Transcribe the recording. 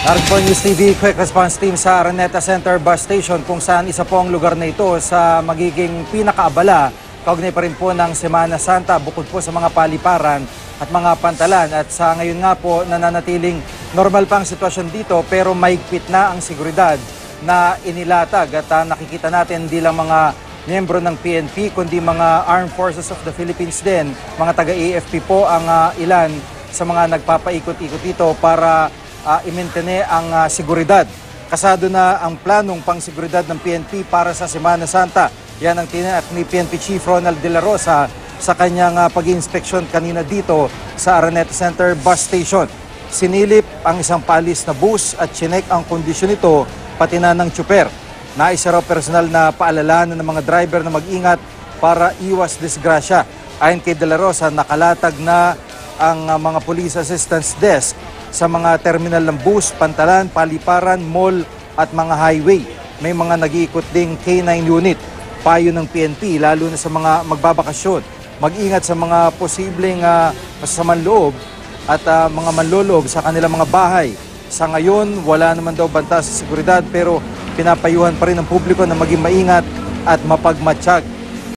Arco News TV Quick Response Team sa Araneta Center Bus Station kung saan isa po ang lugar na ito sa magiging pinakaabala kaugnay pa rin po ng Semana Santa bukod po sa mga paliparan at mga pantalan. At sa ngayon nga po nananatiling normal pa ang sitwasyon dito pero mahigpit na ang seguridad na inilatag at nakikita natin hindi lang mga miyembro ng PNP kundi mga Armed Forces of the Philippines din, mga taga-AFP po ang ilan sa mga nagpapaikot-ikot dito para i-maintain ang seguridad. Kasado na ang planong pang-seguridad ng PNP para sa Semana Santa. Yan ang tinat ni PNP Chief Ronald De La Rosa sa kanyang pag-inspeksyon kanina dito sa Araneta Center Bus Station. Sinilip ang isang palis na bus at chinek ang kondisyon nito pati na ng tsuper. Naisa raw personal na paalalahanan ng mga driver na mag-ingat para iwas disgrasya. Ayon kay De La Rosa, nakalatag na ang mga police assistance desk sa mga terminal ng bus, pantalan, paliparan, mall at mga highway. May mga nag-iikot ding K9 unit. Payo ng PNP lalo na sa mga magbabakasyon. Mag-ingat sa mga posibleng masasamang loob at mga manloloob sa kanilang mga bahay. Sa ngayon, wala naman daw banta sa seguridad pero pinapayuhan pa rin ng publiko na maging maingat at mapagmatsyag